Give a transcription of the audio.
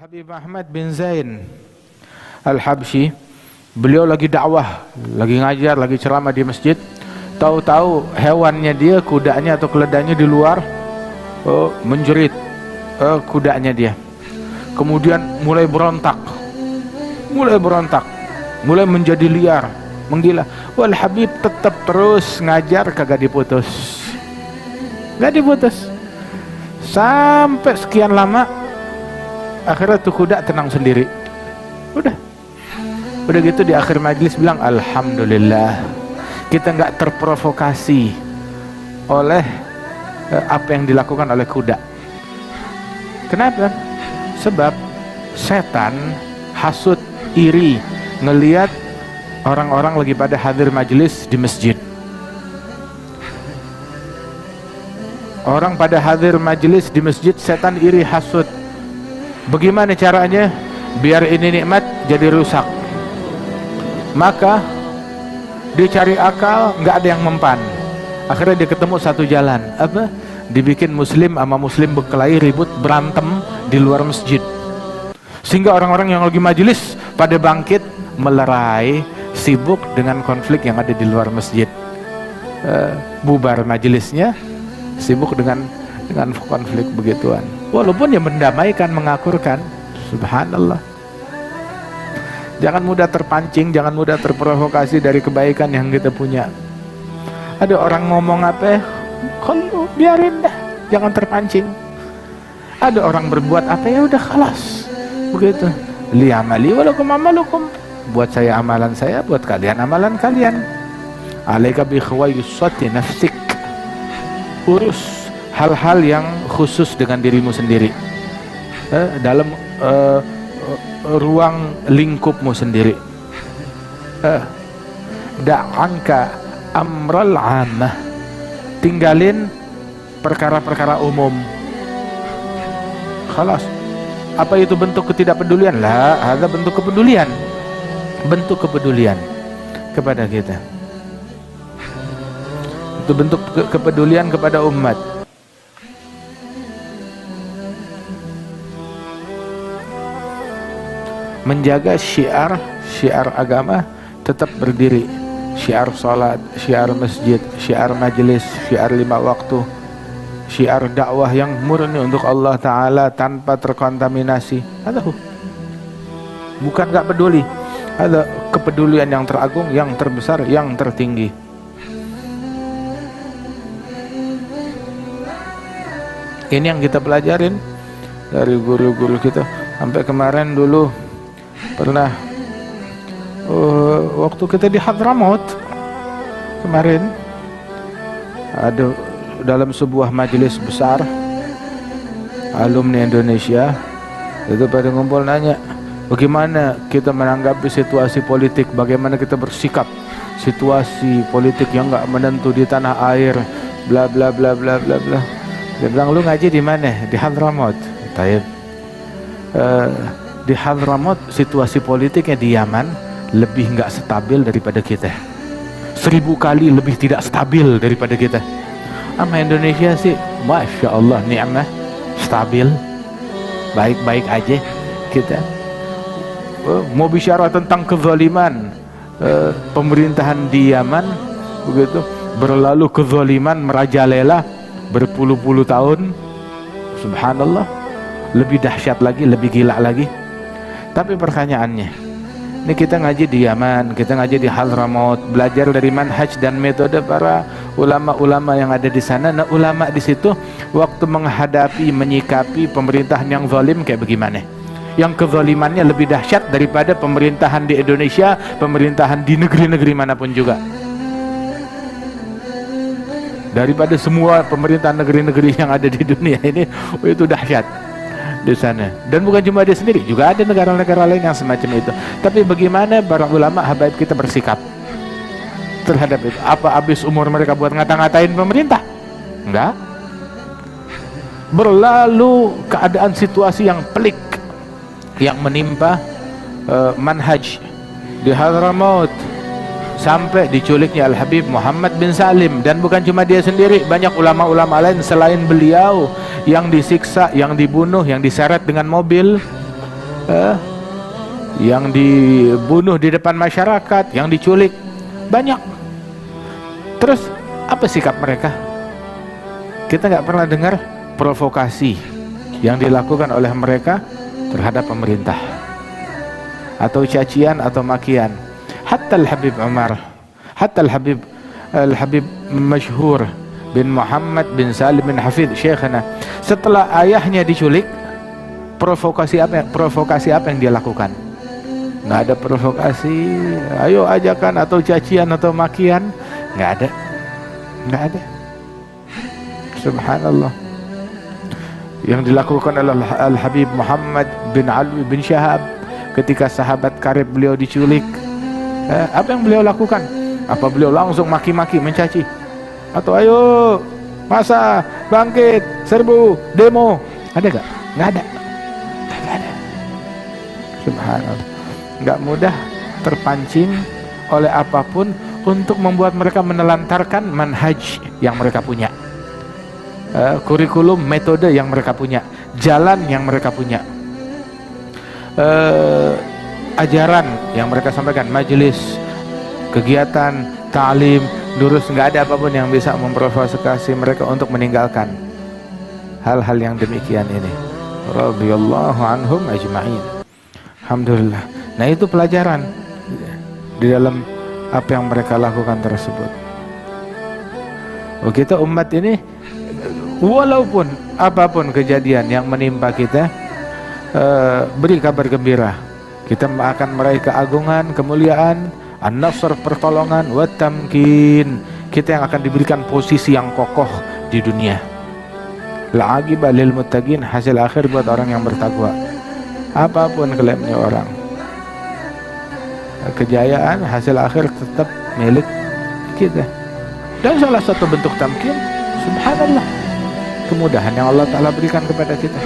Al-Habib Ahmad bin Zain Al-Habsyi, beliau lagi dakwah, lagi ngajar, lagi ceramah di masjid. Tahu-tahu hewannya dia, kudanya atau keledainya di luar menjerit kudanya dia. Kemudian mulai berontak, mulai menjadi liar, menggila. Wal Habib tetap terus ngajar, kagak diputus, sampai sekian lama. Akhirnya tuh kuda tenang sendiri. Udah gitu di akhir majlis bilang, alhamdulillah kita nggak terprovokasi oleh apa yang dilakukan oleh kuda. Kenapa? Sebab setan hasut, iri ngelihat orang-orang lagi pada hadir majlis di masjid. Orang pada hadir majlis di masjid, setan iri, hasut. Bagaimana caranya biar ini nikmat jadi rusak? Maka dicari akal, nggak ada yang mempan. Akhirnya dia ketemu satu jalan, apa? Dibikin muslim sama muslim berkelahi, ribut, berantem di luar masjid, sehingga orang-orang yang lagi majelis pada bangkit, melerai, sibuk dengan konflik yang ada di luar masjid. Bubar majelisnya, sibuk dengan konflik begituan. Walaupun yang mendamaikan, mengakurkan. Subhanallah. Jangan mudah terpancing, jangan mudah terprovokasi dari kebaikan yang kita punya. Ada orang ngomong apa, kalau biarin dah, jangan terpancing. Ada orang berbuat apa, ya udah khalas, begitu. Li amali walakum amalukum, buat saya amalan saya, buat kalian amalan kalian. Alaika bi khawaysati nafsik, urus hal-hal yang khusus dengan dirimu sendiri, dalam ruang lingkupmu sendiri. Da'anka amral ammah, tinggalin perkara-perkara umum. Khalas. Apa itu bentuk ketidakpedulian? Lah, ada bentuk kepedulian. Bentuk kepedulian kepada kita. Itu bentuk kepedulian kepada umat. Menjaga syiar agama tetap berdiri, syiar salat, syiar masjid, syiar majelis, syiar 5 waktu, syiar dakwah yang murni untuk Allah Ta'ala tanpa terkontaminasi. Ada bukan gak peduli, ada kepedulian yang teragung, yang terbesar, yang tertinggi. Ini yang kita pelajarin dari guru-guru kita. Sampai kemarin dulu pernah waktu kita di Hadramaut kemarin, ada dalam sebuah majelis besar alumni Indonesia itu pada ngumpul nanya, bagaimana kita menanggapi situasi politik, bagaimana kita bersikap situasi politik yang nggak menentu di tanah air, bla bla bla bla bla bla. Dia bilang, lu ngaji di mana? Di Hadramaut. Taib. Di Hadramaut situasi politiknya di Yaman lebih nggak stabil daripada kita, 1000 kali lebih tidak stabil daripada kita. Sama Indonesia sih, masya Allah, ni'mah, stabil, baik-baik aja kita. Mau bicara tentang kezaliman pemerintahan di Yaman, begitu, berlalu kezaliman merajalela berpuluh-puluh tahun. Subhanallah, lebih dahsyat lagi, lebih gila lagi. Tapi pertanyaannya, ini kita ngaji di Yaman, kita ngaji di Hadramaut, belajar dari manhaj dan metode para ulama-ulama yang ada di sana. Nah, ulama di situ waktu menghadapi, menyikapi pemerintahan yang zalim kayak bagaimana? Yang kezalimannya lebih dahsyat daripada pemerintahan di Indonesia, pemerintahan di negeri-negeri manapun juga. Daripada semua pemerintahan negeri-negeri yang ada di dunia ini, itu dahsyat di sana. Dan bukan cuma dia sendiri, juga ada negara-negara lain yang semacam itu. Tapi bagaimana para ulama habaib kita bersikap terhadap itu? Apa habis umur mereka buat ngata-ngatain pemerintah? Enggak. Berlalu keadaan situasi yang pelik yang menimpa manhaj di Hadramaut, sampai diculiknya Al-Habib Muhammad bin Salim. Dan bukan cuma dia sendiri, banyak ulama-ulama lain selain beliau yang disiksa, yang dibunuh, yang diseret dengan mobil. eh, yang dibunuh di depan masyarakat, yang diculik, banyak. Terus apa sikap mereka? Kita nggak pernah dengar provokasi yang dilakukan oleh mereka terhadap pemerintah, atau cacian atau makian. Hatta Al-Habib Umar, hatta Al-Habib Masyhur bin Muhammad bin Salim bin Hafidh Syekhana, setelah ayahnya diculik, provokasi apa yang dia lakukan? Nggak ada provokasi, ayo ajakan atau cacian atau makian, nggak ada. Subhanallah. Yang dilakukan oleh Al-Habib Muhammad bin Alwi bin Syahab ketika sahabat karib beliau diculik, apa yang beliau lakukan? Apa beliau langsung maki-maki, mencaci? Atau ayo masa bangkit, serbu, demo? Ada gak? Nggak ada. Subhanallah. Nggak mudah terpancing oleh apapun untuk membuat mereka menelantarkan manhaj yang mereka punya, kurikulum, metode yang mereka punya, jalan yang mereka punya, ajaran yang mereka sampaikan, majelis, kegiatan, ta'lim, durus. Nggak ada apapun yang bisa memprovokasi mereka untuk meninggalkan hal-hal yang demikian ini. Radhiyallahu anhum ajma'in. Alhamdulillah. Nah, itu pelajaran di dalam apa yang mereka lakukan tersebut. Kita umat ini, walaupun apapun kejadian yang menimpa kita, beri kabar gembira. Kita akan meraih keagungan, kemuliaan, an-nasr, pertolongan, wa tamkin. Kita yang akan diberikan posisi yang kokoh di dunia. La'aqiba lil muttaqin, hasil akhir buat orang yang bertakwa. Apapun klaimnya orang, kejayaan, hasil akhir tetap milik kita. Dan salah satu bentuk tamkin, subhanallah, kemudahan yang Allah Ta'ala berikan kepada kita.